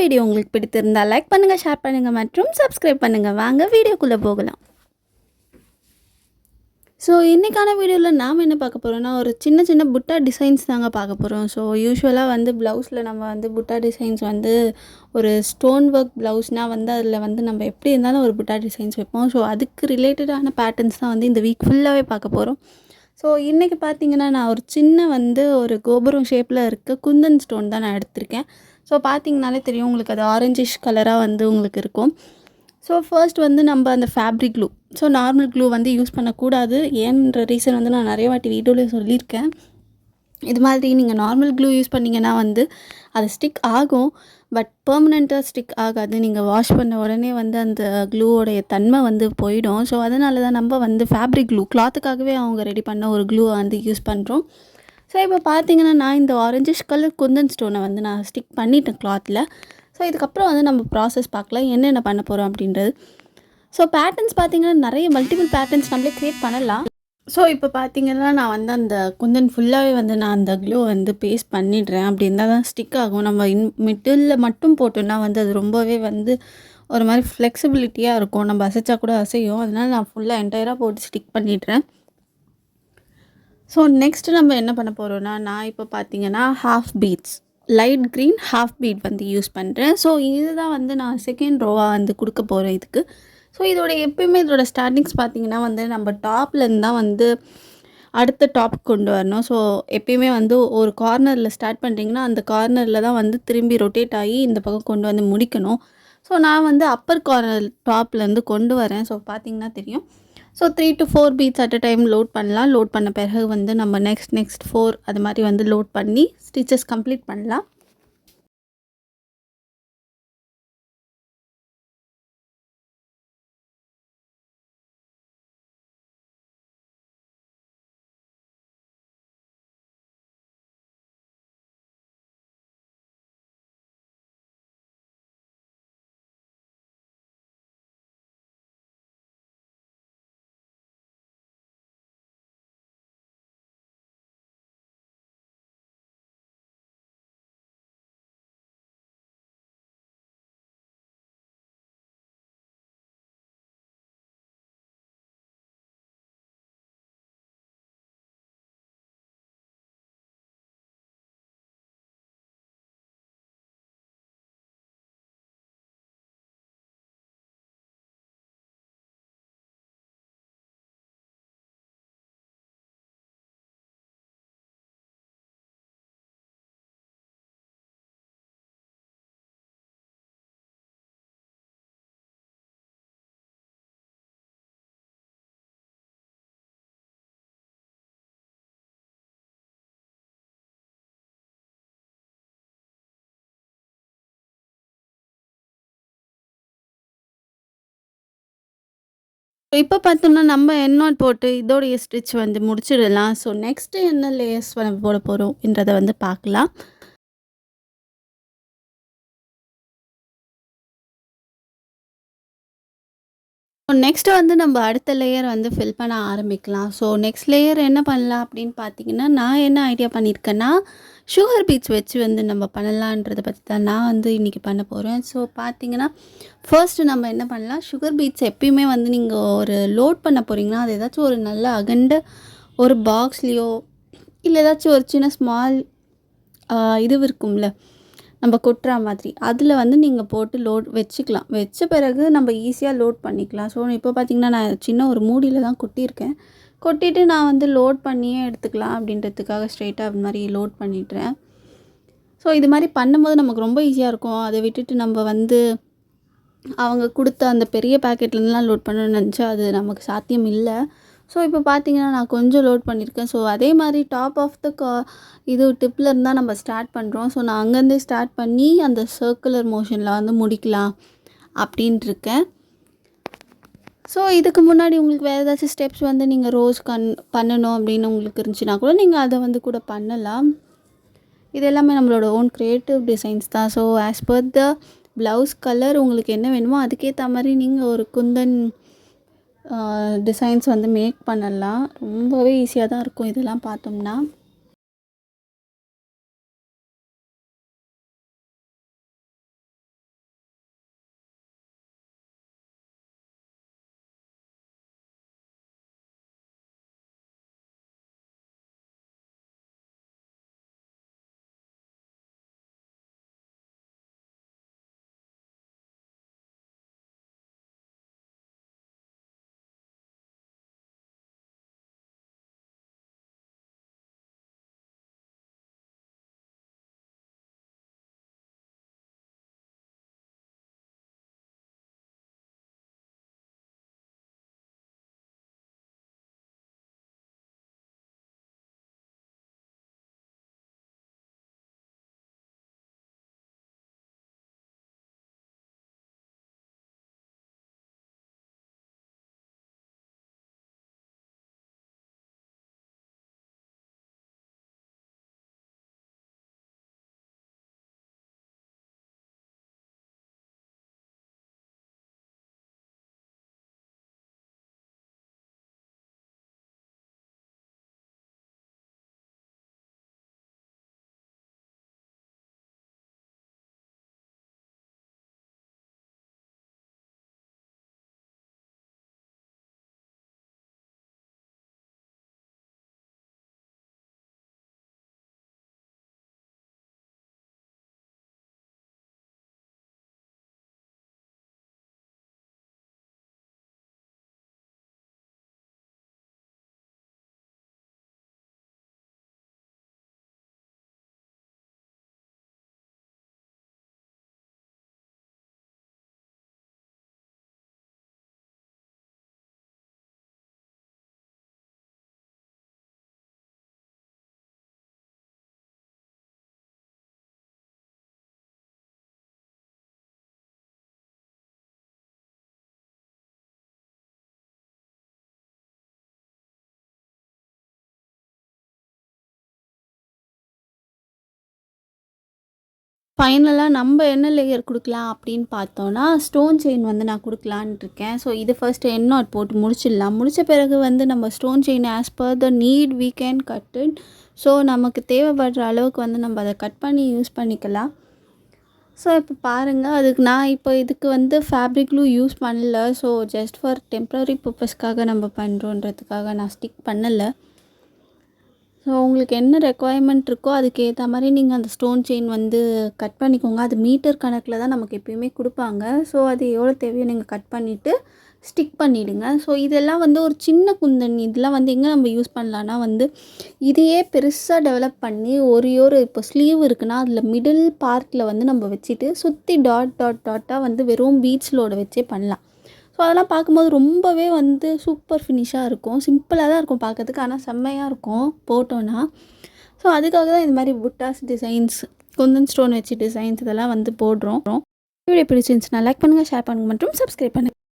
Video உங்களுக்கு பிடித்திருந்தால் like பண்ணுங்கள், ஷேர் பண்ணுங்கள் மற்றும் சப்ஸ்கிரைப் பண்ணுங்கள். வாங்க வீடியோக்குள்ளே போகலாம். ஸோ இன்றைக்கான வீடியோவில் நாம் என்ன பார்க்க போகிறோம்னா, ஒரு சின்ன சின்ன புட்டா டிசைன்ஸ் தாங்க பார்க்க போகிறோம். ஸோ யூஸ்வலாக வந்து ப்ளவுஸில் நம்ம வந்து புட்டா டிசைன்ஸ் வந்து ஒரு ஸ்டோன் ஒர்க் ப்ளவுஸ்னால் வந்து அதில் வந்து நம்ம எப்படி இருந்தாலும் ஒரு புட்டா டிசைன்ஸ் வைப்போம். ஸோ அதுக்கு ரிலேட்டடான பேட்டர்ன்ஸ் தான் வந்து இந்த வீக் ஃபுல்லாகவே பார்க்க போகிறோம். ஸோ இன்றைக்கி பார்த்தீங்கன்னா, நான் ஒரு சின்ன வந்து ஒரு கோபுரம் ஷேப்பில் இருக்க குந்தன் ஸ்டோன் தான் நான் எடுத்திருக்கேன். ஸோ பார்த்தீங்கனாலே தெரியும் உங்களுக்கு, அது ஆரஞ்சிஷ் கலராக வந்து உங்களுக்கு இருக்கும். ஸோ ஃபர்ஸ்ட் வந்து நம்ம அந்த fabric glue, so normal glue வந்து யூஸ் பண்ணக்கூடாது. ஏன்ற ரீசன் வந்து நான் நிறைய வாட்டி வீடியோவில் சொல்லியிருக்கேன். இது மாதிரி நீங்கள் நார்மல் க்ளூ யூஸ் பண்ணிங்கன்னா வந்து அது ஸ்டிக் ஆகும், பட் பெர்மனெண்ட்டாக ஸ்டிக் ஆகாது. நீங்கள் வாஷ் பண்ண உடனே வந்து அந்த க்ளூவோடைய தன்மை வந்து போயிடும். ஸோ அதனால தான் நம்ம வந்து ஃபேப்ரிக் க்ளூ, கிளாத்துக்காகவே அவங்க ரெடி பண்ண ஒரு க்ளூவை வந்து யூஸ் பண்ணுறோம். ஸோ இப்போ பார்த்தீங்கன்னா, நான் இந்த ஆரஞ்சிஷ் கலர் குந்தன் ஸ்டோனை வந்து நான் ஸ்டிக் பண்ணிட்டேன் கிளாத்தில். ஸோ இதுக்கப்புறம் வந்து நம்ம ப்ராசஸ் பார்க்கலாம், என்னென்ன பண்ண போகிறோம் அப்படின்றது. ஸோ பேட்டர்ன்ஸ் பார்த்திங்கன்னா நிறைய மல்டிபிள் பேட்டர்ன்ஸ் நம்மளே க்ரியேட் பண்ணலாம். ஸோ இப்போ பார்த்திங்கன்னா, நான் வந்து அந்த குந்தன் ஃபுல்லாகவே வந்து நான் அந்த க்ளூ வந்து பேஸ்ட் பண்ணிடுறேன். அப்படி இருந்தால் தான் ஸ்டிக் ஆகும். நம்ம மிடில் மட்டும் போட்டோன்னா வந்து அது ரொம்பவே வந்து ஒரு மாதிரி ஃப்ளெக்சிபிலிட்டியாக இருக்கும். நம்ம அசைச்சா கூட அசையும். அதனால் நான் ஃபுல்லாக என்டையராக போட்டு ஸ்டிக் பண்ணிடுறேன். ஸோ நெக்ஸ்ட்டு நம்ம என்ன பண்ண போகிறோன்னா, நான் இப்போ பார்த்திங்கன்னா half beads, light green half bead வந்து யூஸ் பண்ணுறேன். ஸோ இதுதான் வந்து நான் செகண்ட் ரோவாக வந்து கொடுக்க போகிறேன் இதுக்கு. ஸோ எப்பயுமே இதோட ஸ்டார்டிங்ஸ் பார்த்திங்கன்னா வந்து நம்ம டாப்லேருந்து தான் வந்து அடுத்த டாப் கொண்டு வரணும். ஸோ எப்பயுமே வந்து ஒரு கார்னரில் ஸ்டார்ட் பண்ணுறீங்கன்னா அந்த கார்னரில் தான் வந்து திரும்பி ரொட்டேட் ஆகி இந்த பக்கம் கொண்டு வந்து முடிக்கணும். ஸோ நான் வந்து அப்பர் கார்னர் டாப்லேருந்து கொண்டு வரேன். ஸோ பார்த்திங்கன்னா தெரியும். So 3 to 4 beads at a time load பண்ணலாம். லோட் பண்ண பிறகு வந்து நம்ம நெக்ஸ்ட் 4 அது மாதிரி வந்து லோட் பண்ணி ஸ்டிச்சஸ் கம்ப்ளீட் பண்ணலாம். இப்போ பார்த்தோம்னா நம்ம எண்ணாட் போட்டு இதோடைய ஸ்டிச் வந்து முடிச்சிடலாம். ஸோ நெக்ஸ்ட்டு என்ன லேயர்ஸ் போட போகிறோம்ன்றதை வந்து பார்க்கலாம். நெக்ஸ்ட்டு வந்து நம்ம அடுத்த லேயர் வந்து ஃபில் பண்ண ஆரம்பிக்கலாம். ஸோ நெக்ஸ்ட் லேயர் என்ன பண்ணலாம் அப்படின்னு பார்த்தீங்கன்னா, நான் என்ன ஐடியா பண்ணியிருக்கேன்னா, சுகர் பீட்ஸ் வச்சு வந்து நம்ம பண்ணலான்றதை பற்றி தான் நான் வந்து இன்றைக்கி பண்ண போகிறேன். ஸோ பார்த்தீங்கன்னா, ஃபர்ஸ்ட்டு நம்ம என்ன பண்ணலாம், சுகர் பீட்ஸ் எப்பயுமே வந்து நீங்கள் ஒரு லோட் பண்ண போகிறீங்கன்னா அது ஏதாச்சும் ஒரு நல்ல அகண்ட ஒரு பாக்ஸ்லேயோ இல்லை ஏதாச்சும் ஒரு சின்ன ஸ்மால் இது இருக்கும்ல நம்ம கொட்டுற மாதிரி, அதில் வந்து நீங்கள் போட்டு லோட் வச்சுக்கலாம். வச்ச பிறகு நம்ம ஈஸியாக லோட் பண்ணிக்கலாம். ஸோ இப்போ பார்த்திங்கன்னா, நான் சின்ன ஒரு மூடியில் தான் கொட்டியிருக்கேன். கொட்டிட்டு நான் வந்து லோட் பண்ணியே எடுத்துக்கலாம் அப்படின்றதுக்காக ஸ்ட்ரெயிட்டாக அது மாதிரி லோட் பண்ணிடுறேன். ஸோ இது மாதிரி பண்ணும்போது நமக்கு ரொம்ப ஈஸியாக இருக்கும். அதை விட்டுட்டு நம்ம வந்து அவங்க கொடுத்த அந்த பெரிய பேக்கெட்லேருந்துலாம் லோட் பண்ணணும்னு நினச்சா அது நமக்கு சாத்தியம் இல்லை. ஸோ இப்போ பார்த்தீங்கன்னா, நான் கொஞ்சம் லோட் பண்ணியிருக்கேன். ஸோ அதே மாதிரி டாப் ஆஃப் த இது டிப்லேருந்து தான் நம்ம ஸ்டார்ட் பண்ணுறோம். ஸோ நான் அங்கேருந்தே ஸ்டார்ட் பண்ணி அந்த சர்க்குலர் மோஷனில் வந்து முடிக்கலாம் அப்படின்ட்டுருக்கேன். ஸோ இதுக்கு முன்னாடி உங்களுக்கு வேறு ஏதாச்சும் ஸ்டெப்ஸ் வந்து நீங்கள் ரோஸ் பண்ணணும் அப்படின்னு உங்களுக்கு இருந்துச்சுன்னா கூட நீங்கள் அதை வந்து கூட பண்ணலாம். இது எல்லாமே நம்மளோட ஓன் க்ரியேட்டிவ் டிசைன்ஸ் தான். So as per the blouse colour உங்களுக்கு என்ன வேணுமோ அதுக்கேற்ற மாதிரி நீங்கள் ஒரு குந்தன் டிசைன்ஸ் வந்து மேக் பண்ணலாம். ரொம்பவே ஈஸியாக தான் இருக்கும் இதெல்லாம் பார்த்தோம்னா. ஃபைனலாக நம்ம என்ன லேயர் கொடுக்கலாம் அப்படின்னு பார்த்தோன்னா, ஸ்டோன் செயின் வந்து நான் கொடுக்கலான்ட்டு இருக்கேன். ஸோ இது ஃபர்ஸ்ட்டு எண்ட் நாட் போட்டு முடிச்சிடலாம். முடித்த பிறகு வந்து நம்ம stone chain as per the need we can cut it. So நமக்கு தேவைப்படுற அளவுக்கு வந்து நம்ம அதை கட் பண்ணி யூஸ் பண்ணிக்கலாம். ஸோ இப்போ பாருங்கள், அதுக்கு நான் இப்போ இதுக்கு வந்து ஃபேப்ரிக் க்ளூ யூஸ் பண்ணல. ஸோ ஜஸ்ட் ஃபார் டெம்ப்ரரி பர்பஸ்க்காக நம்ம பண்ணுறோன்றதுக்காக நான் ஸ்டிக் பண்ணலை. ஸோ உங்களுக்கு என்ன ரெக்குவயர்மெண்ட் இருக்கோ அதுக்கேற்ற மாதிரி நீங்கள் அந்த ஸ்டோன் செயின் வந்து கட் பண்ணிக்கோங்க. அது மீட்டர் கணக்கில் தான் நமக்கு எப்பயுமே கொடுப்பாங்க. ஸோ அது எவ்வளோ தேவையோ நீங்கள் கட் பண்ணிவிட்டு ஸ்டிக் பண்ணிவிடுங்க. ஸோ இதெல்லாம் வந்து ஒரு சின்ன குந்தன். இதெல்லாம் வந்து எங்கே நம்ம யூஸ் பண்ணலான்னா வந்து இதையே பெருசாக டெவலப் பண்ணி ஒரு இப்போ ஸ்லீவ் இருக்குன்னா அதில் மிடில் பார்ட்டில் வந்து நம்ம வச்சுட்டு சுற்றி டாட்டாக வந்து வெறும் பீட்ஸ்லோட வச்சே பண்ணலாம். ஸோ அதெல்லாம் பார்க்கும்போது ரொம்பவே வந்து சூப்பர் ஃபினிஷாக இருக்கும். சிம்பிளாக தான் இருக்கும் பார்க்கறதுக்கு, ஆனால் செம்மையாக இருக்கும் போட்டோன்னா. ஸோ அதுக்காக தான் இந்த மாதிரி புட்டாஸ் டிசைன்ஸ், குந்தன் ஸ்டோன் வச்சு டிசைன்ஸ் இதெல்லாம் வந்து போடுறோம். வீடியோ பிடிச்சிருந்துச்சுன்னா லைக் பண்ணுங்கள், ஷேர் பண்ணுங்கள் மற்றும் சப்ஸ்கிரைப் பண்ணுங்கள்.